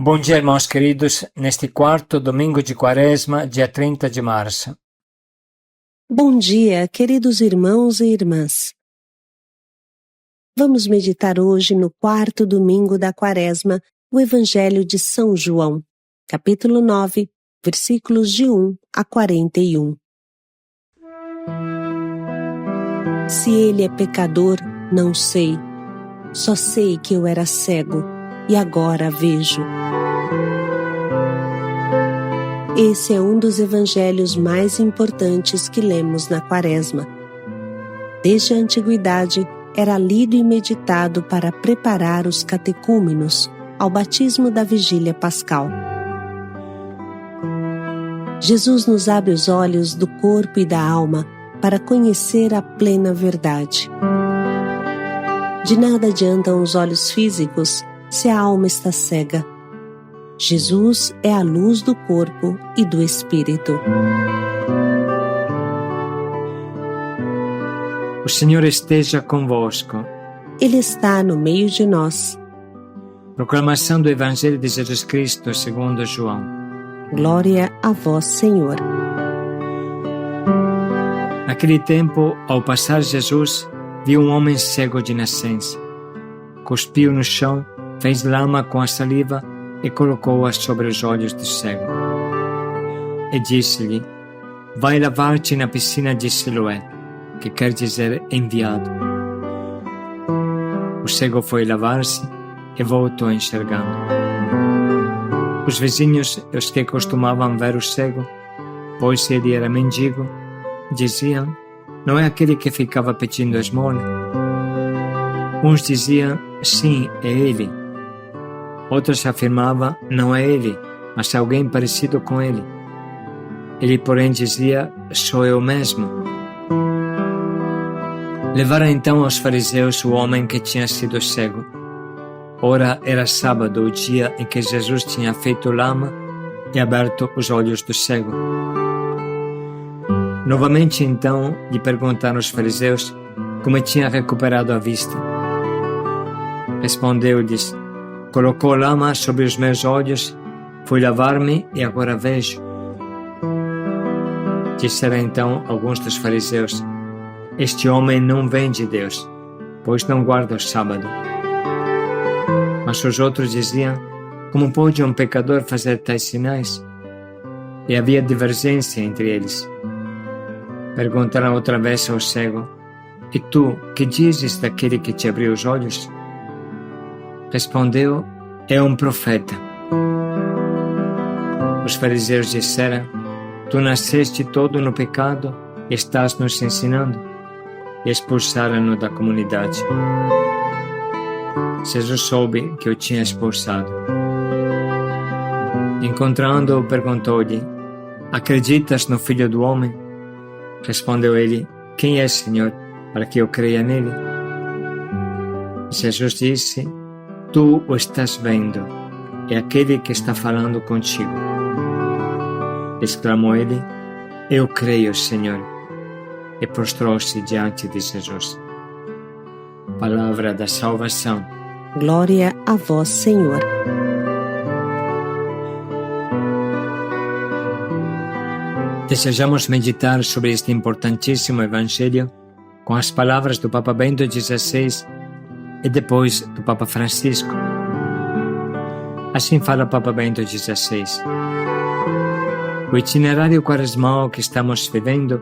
Bom dia, irmãos queridos, neste quarto domingo de Quaresma, dia 30 de março. Bom dia, queridos irmãos e irmãs. Vamos meditar hoje no quarto domingo da Quaresma, o Evangelho de São João, capítulo 9, versículos de 1 a 41. Se ele é pecador, não sei. Só sei que eu era cego e agora vejo. Esse é um dos evangelhos mais importantes que lemos na Quaresma. Desde a antiguidade, era lido e meditado para preparar os catecúmenos ao batismo da vigília pascal. Jesus nos abre os olhos do corpo e da alma para conhecer a plena verdade. De nada adiantam os olhos físicos se a alma está cega. Jesus é a luz do corpo e do espírito. O Senhor esteja convosco. Ele está no meio de nós. Proclamação do Evangelho de Jesus Cristo segundo João. Glória a vós, Senhor. Naquele tempo, ao passar Jesus, viu um homem cego de nascença. Cuspiu no chão, fez lama com a saliva e colocou-a sobre os olhos do cego. E disse-lhe: vai lavar-te na piscina de Siloé, que quer dizer enviado. O cego foi lavar-se e voltou enxergando. Os vizinhos, os que costumavam ver o cego, pois ele era mendigo, diziam: não é aquele que ficava pedindo esmola? Uns diziam: sim, é ele. Outros afirmavam: não é ele, mas alguém parecido com ele. Ele, porém, dizia: sou eu mesmo. Levaram então aos fariseus o homem que tinha sido cego. Ora, era sábado, o dia em que Jesus tinha feito lama e aberto os olhos do cego. Novamente, então, lhe perguntaram os fariseus como tinha recuperado a vista. Respondeu-lhes: colocou lama sobre os meus olhos, fui lavar-me e agora vejo. Disseram então alguns dos fariseus: este homem não vem de Deus, pois não guarda o sábado. Mas os outros diziam: como pode um pecador fazer tais sinais? E havia divergência entre eles. Perguntaram outra vez ao cego: e tu, que dizes daquele que te abriu os olhos? Respondeu: é um profeta. Os fariseus disseram: tu nasceste todo no pecado e estás nos ensinando? E expulsaram-no da comunidade. Jesus soube que o tinha expulsado. Encontrando-o, perguntou-lhe: acreditas no Filho do Homem? Respondeu ele: quem é, Senhor, para que eu creia nele? Jesus disse: tu o estás vendo, é aquele que está falando contigo. Exclamou ele: eu creio, Senhor. E prostrou-se diante de Jesus. Palavra da salvação. Glória a vós, Senhor. Desejamos meditar sobre este importantíssimo Evangelho com as palavras do Papa Bento XVI e depois do Papa Francisco. Assim fala Papa Bento XVI. O itinerário quaresmal que estamos vivendo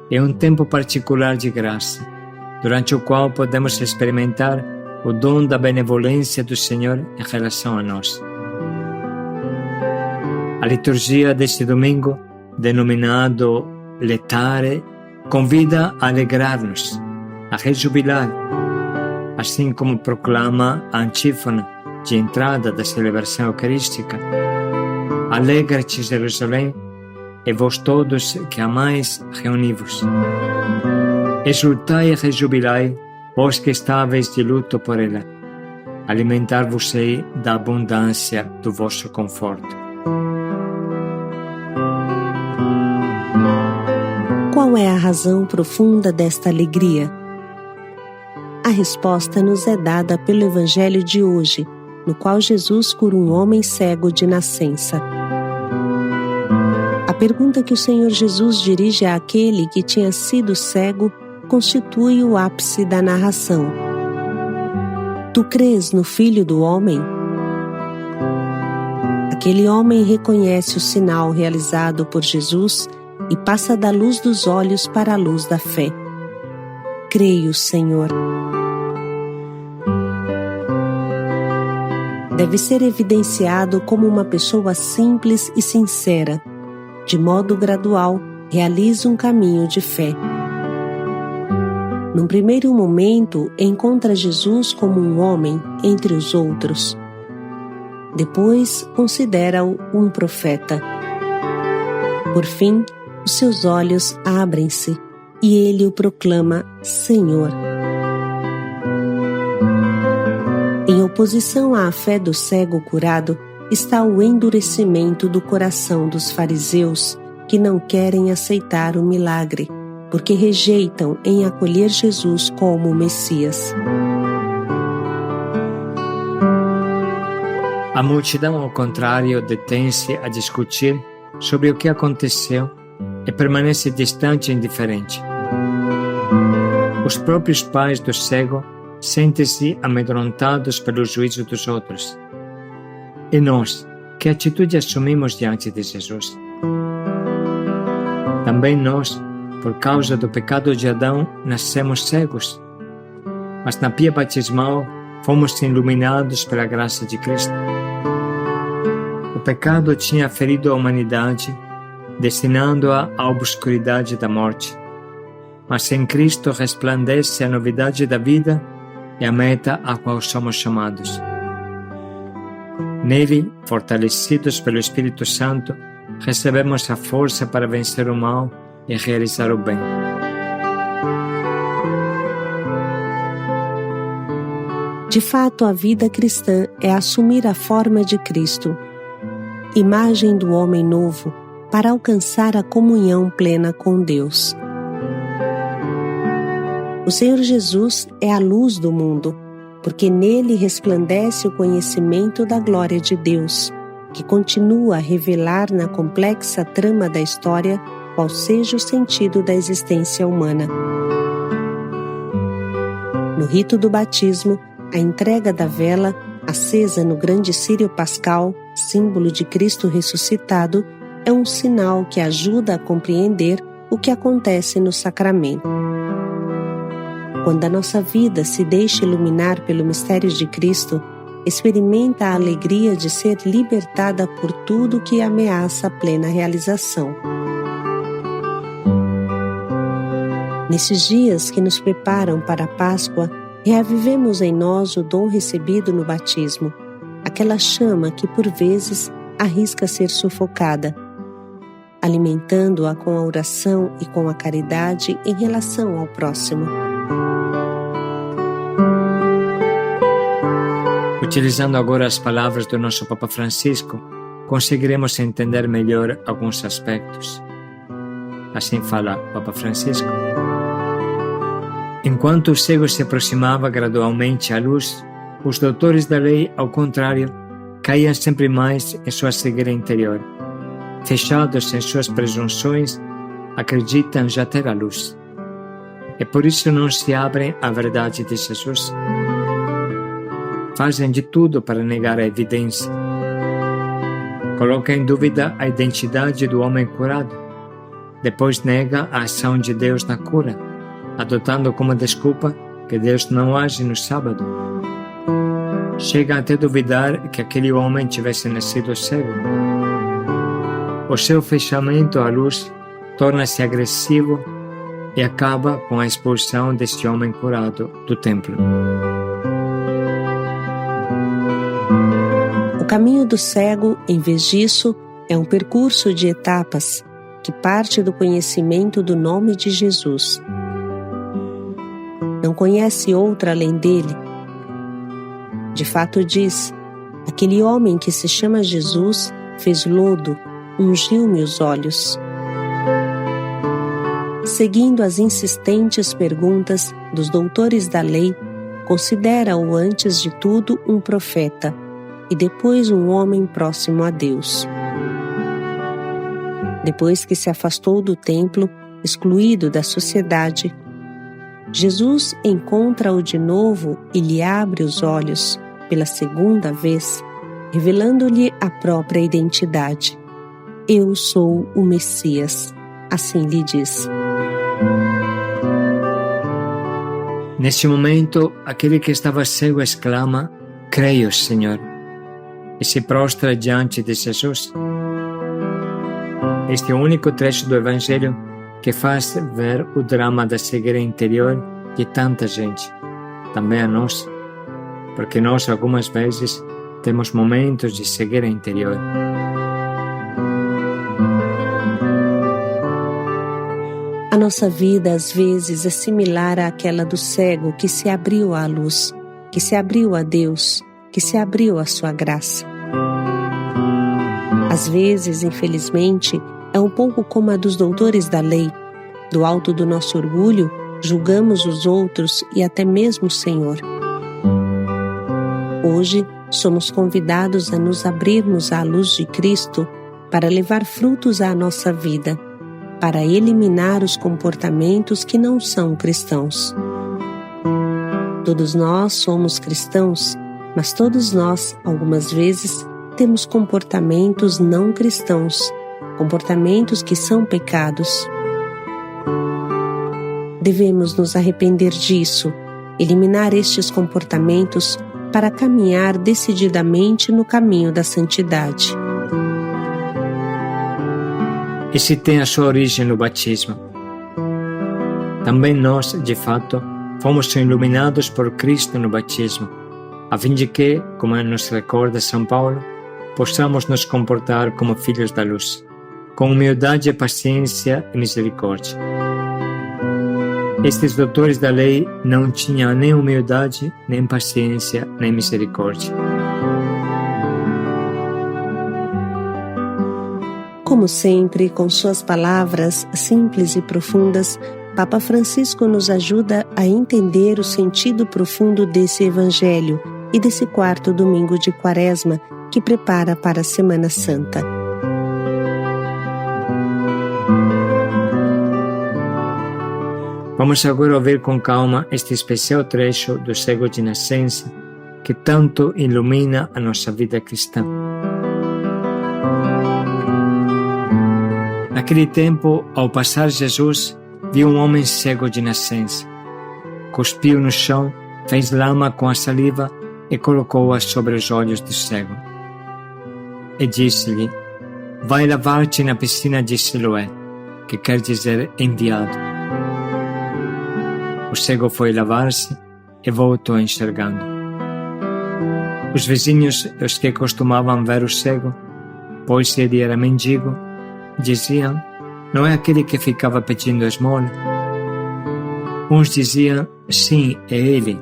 é um tempo particular de graça, durante o qual podemos experimentar o dom da benevolência do Senhor em relação a nós. A liturgia deste domingo, denominado Letare, convida a alegrar-nos, a rejubilar, assim como proclama a antífona de entrada da celebração eucarística: Alegra-te, Jerusalém, e vós todos que amais, reuni-vos. Exultai e rejubilai, vós que estáveis de luto por ela. Alimentar-vos-ei da abundância do vosso conforto. Qual é a razão profunda desta alegria? A resposta nos é dada pelo Evangelho de hoje, no qual Jesus cura um homem cego de nascença. A pergunta que o Senhor Jesus dirige àquele que tinha sido cego constitui o ápice da narração. Tu crês no Filho do Homem? Aquele homem reconhece o sinal realizado por Jesus e passa da luz dos olhos para a luz da fé. Creio, Senhor. Deve ser evidenciado como uma pessoa simples e sincera. De modo gradual, realiza um caminho de fé. Num primeiro momento, encontra Jesus como um homem entre os outros. Depois, considera-o um profeta. Por fim, os seus olhos abrem-se e ele o proclama Senhor. Em oposição à fé do cego curado, está o endurecimento do coração dos fariseus, que não querem aceitar o milagre, porque rejeitam em acolher Jesus como o Messias. A multidão, ao contrário, detém-se a discutir sobre o que aconteceu e permanece distante e indiferente. Os próprios pais do cego sentem-se amedrontados pelo juízo dos outros. E nós, que atitude assumimos diante de Jesus? Também nós, por causa do pecado de Adão, nascemos cegos. Mas na pia batismal, fomos iluminados pela graça de Cristo. O pecado tinha ferido a humanidade, destinando-a à obscuridade da morte. Mas em Cristo resplandece a novidade da vida e a meta a qual somos chamados. Nele, fortalecidos pelo Espírito Santo, recebemos a força para vencer o mal e realizar o bem. De fato, a vida cristã é assumir a forma de Cristo, imagem do homem novo, para alcançar a comunhão plena com Deus. O Senhor Jesus é a luz do mundo, porque nele resplandece o conhecimento da glória de Deus, que continua a revelar na complexa trama da história qual seja o sentido da existência humana. No rito do batismo, a entrega da vela, acesa no grande círio pascal, símbolo de Cristo ressuscitado, é um sinal que ajuda a compreender o que acontece no sacramento. Quando a nossa vida se deixa iluminar pelo mistério de Cristo, experimenta a alegria de ser libertada por tudo que ameaça a plena realização. Nesses dias que nos preparam para a Páscoa, reavivemos em nós o dom recebido no batismo, aquela chama que por vezes arrisca ser sufocada, alimentando-a com a oração e com a caridade em relação ao próximo. Utilizando agora as palavras do nosso Papa Francisco, conseguiremos entender melhor alguns aspectos. Assim fala Papa Francisco. Enquanto o cego se aproximava gradualmente à luz, os doutores da lei, ao contrário, caíam sempre mais em sua cegueira interior. Fechados em suas presunções, acreditam já ter a luz. E por isso não se abrem à verdade de Jesus. Fazem de tudo para negar a evidência. Colocam em dúvida a identidade do homem curado. Depois nega a ação de Deus na cura, adotando como desculpa que Deus não age no sábado. Chegam até duvidar que aquele homem tivesse nascido cego. O seu fechamento à luz torna-se agressivo e acaba com a expulsão deste homem curado do templo. O caminho do cego, em vez disso, é um percurso de etapas que parte do conhecimento do nome de Jesus. Não conhece outra além dele. De fato diz, aquele homem que se chama Jesus fez lodo, ungiu-me os olhos. Seguindo as insistentes perguntas dos doutores da lei, considera-o antes de tudo um profeta, e depois um homem próximo a Deus. Depois que se afastou do templo, excluído da sociedade, Jesus encontra-o de novo e lhe abre os olhos, pela segunda vez, revelando-lhe a própria identidade. Eu sou o Messias, assim lhe diz. Nesse momento, aquele que estava cego exclama: Creio, Senhor, e se prostra diante de Jesus. Este é o único trecho do Evangelho que faz ver o drama da cegueira interior de tanta gente, também a nós, porque nós algumas vezes temos momentos de cegueira interior. A nossa vida às vezes é similar àquela do cego que se abriu à luz, que se abriu a Deus, que se abriu à sua graça. Às vezes, infelizmente, é um pouco como a dos doutores da lei. Do alto do nosso orgulho, julgamos os outros e até mesmo o Senhor. Hoje, somos convidados a nos abrirmos à luz de Cristo para levar frutos à nossa vida, para eliminar os comportamentos que não são cristãos. Todos nós somos cristãos, mas todos nós, algumas vezes, temos comportamentos não cristãos, comportamentos que são pecados. Devemos nos arrepender disso, eliminar estes comportamentos para caminhar decididamente no caminho da santidade. Esse tem a sua origem no batismo. Também nós, de fato, fomos iluminados por Cristo no batismo, a fim de que, como nos recorda São Paulo, possamos nos comportar como filhos da luz, com humildade, paciência e misericórdia. Estes doutores da lei não tinham nem humildade, nem paciência, nem misericórdia. Como sempre, com suas palavras simples e profundas, Papa Francisco nos ajuda a entender o sentido profundo desse Evangelho e desse quarto domingo de Quaresma que prepara para a Semana Santa. Vamos agora ouvir com calma este especial trecho do cego de nascença que tanto ilumina a nossa vida cristã. Naquele tempo, ao passar Jesus, viu um homem cego de nascença. Cuspiu no chão, fez lama com a saliva e colocou-a sobre os olhos do cego. E disse-lhe: Vai lavar-te na piscina de Siloé, que quer dizer enviado. O cego foi lavar-se e voltou enxergando. Os vizinhos, os que costumavam ver o cego, pois ele era mendigo, diziam: Não é aquele que ficava pedindo esmola? Uns diziam: Sim, é ele.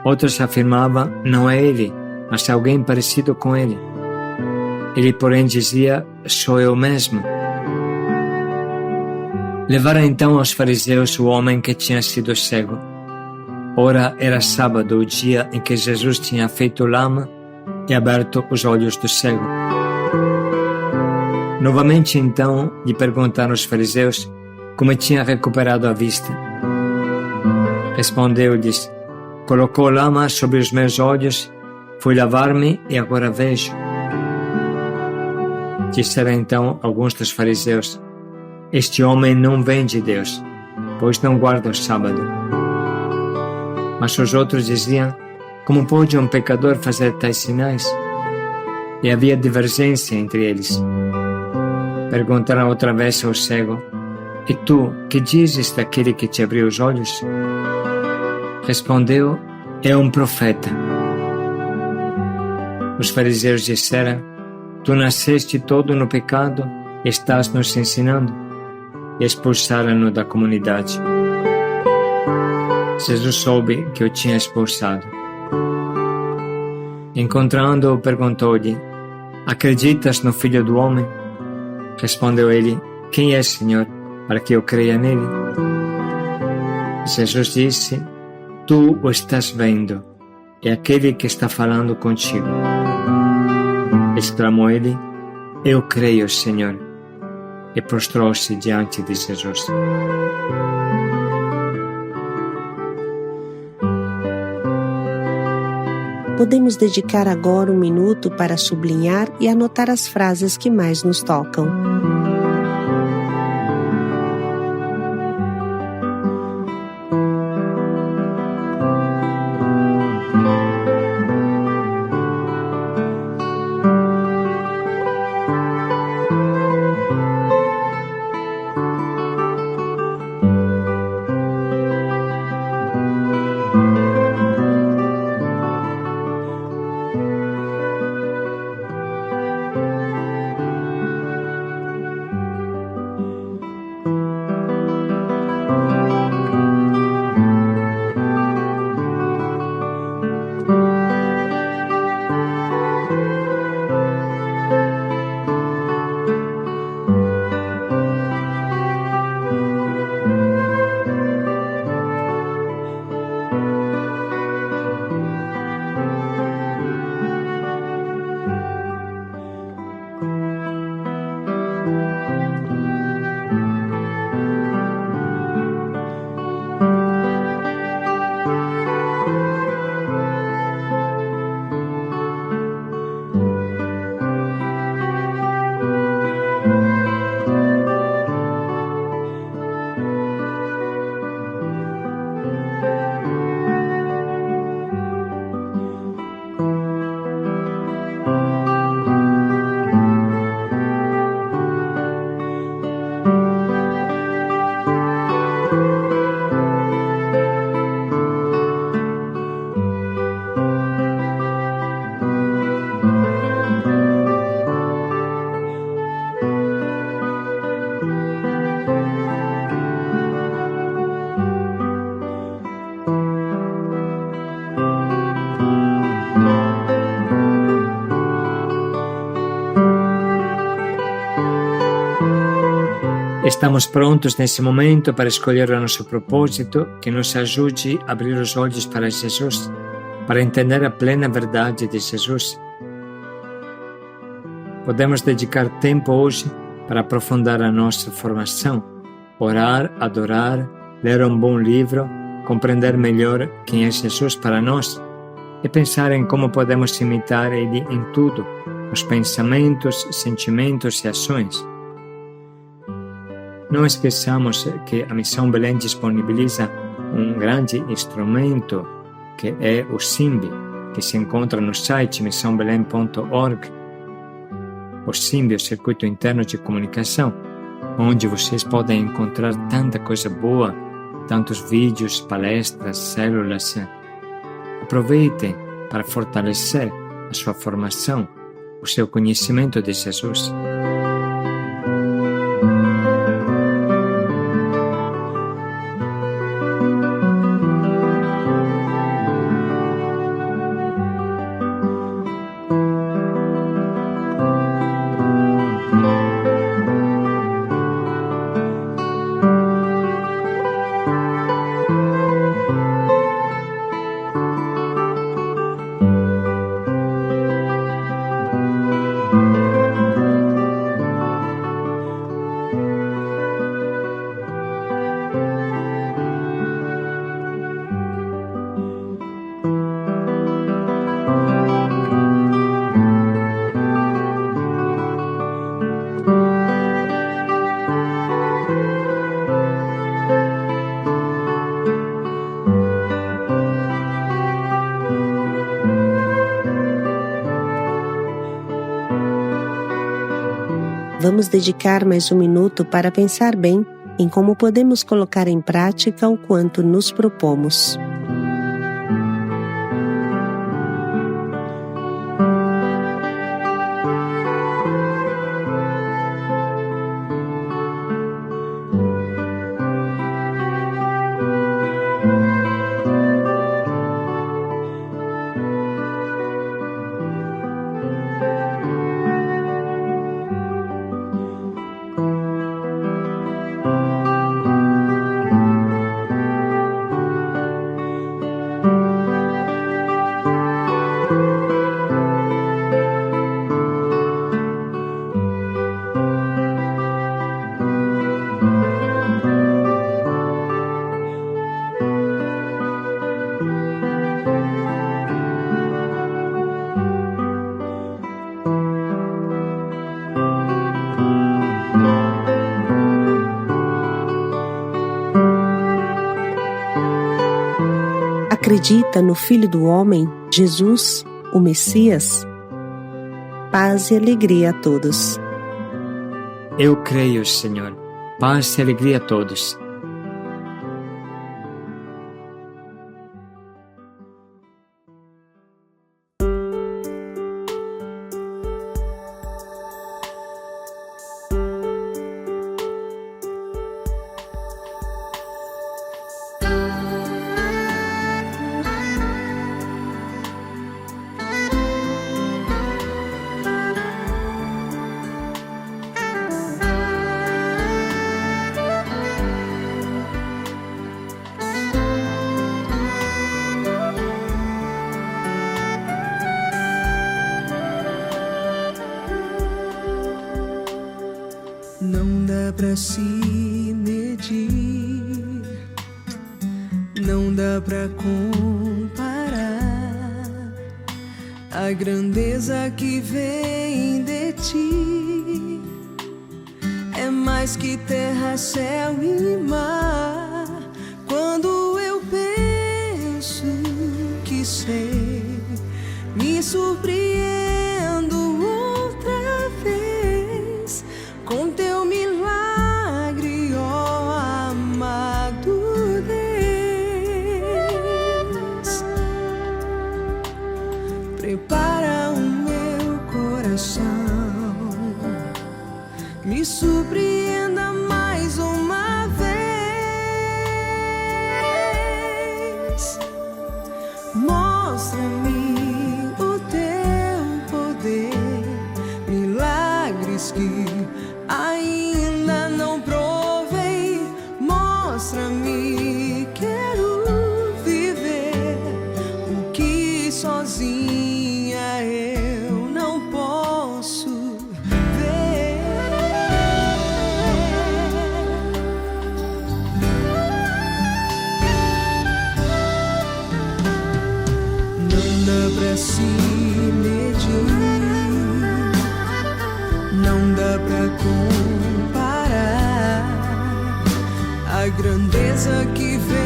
Outros afirmavam: Não é ele, mas alguém parecido com ele. Ele, porém, dizia: Sou eu mesmo. Levaram então aos fariseus o homem que tinha sido cego. Ora, era sábado, o dia em que Jesus tinha feito lama e aberto os olhos do cego. Novamente, então, lhe perguntaram os fariseus como tinha recuperado a vista. Respondeu-lhes: Colocou lama sobre os meus olhos, fui lavar-me e agora vejo. Disseram então alguns dos fariseus: Este homem não vem de Deus, pois não guarda o sábado. Mas os outros diziam: Como pode um pecador fazer tais sinais? E havia divergência entre eles. Perguntaram outra vez ao cego: E tu, que dizes daquele que te abriu os olhos? Respondeu: É um profeta. Os fariseus disseram: Tu nasceste todo no pecado e estás nos ensinando? E expulsaram-no da comunidade. Jesus soube que o tinha expulsado. Encontrando-o, perguntou-lhe: Acreditas no Filho do Homem? Respondeu ele: Quem é, Senhor, para que eu creia nele? Jesus disse: Tu o estás vendo, é aquele que está falando contigo. Esclamou ele: Eu creio, Senhor. E prostrou-se diante de Jesus. Podemos dedicar agora um minuto para sublinhar e anotar as frases que mais nos tocam. Estamos prontos nesse momento para escolher o nosso propósito que nos ajude a abrir os olhos para Jesus, para entender a plena verdade de Jesus. Podemos dedicar tempo hoje para aprofundar a nossa formação, orar, adorar, ler um bom livro, compreender melhor quem é Jesus para nós e pensar em como podemos imitar Ele em tudo, nos pensamentos, sentimentos e ações. Não esqueçamos que a Missão Belém disponibiliza um grande instrumento que é o SIMB, que se encontra no site missãobelém.org. O SIMB, o Circuito Interno de Comunicação, onde vocês podem encontrar tanta coisa boa, tantos vídeos, palestras, células. Aproveitem para fortalecer a sua formação, o seu conhecimento de Jesus. Vamos dedicar mais um minuto para pensar bem em como podemos colocar em prática o quanto nos propomos. Acredita no Filho do Homem, Jesus, o Messias? Paz e alegria a todos. Eu creio, Senhor. Paz e alegria a todos. Não dá pra se medir, não dá pra comparar a grandeza que vem de ti. É mais que terra, céu e mar. Quando eu penso que sei, me surpreendo outra vez com teu milagre, ó amado Deus. Prepara o meu coração, me surpreenda mais uma vez. Mostra-me o teu poder, milagres que ainda não provei. Mostra-me, quero viver o que sozinha eu não posso ver. Não dá pra se medir, não dá pra comparar a grandeza que vem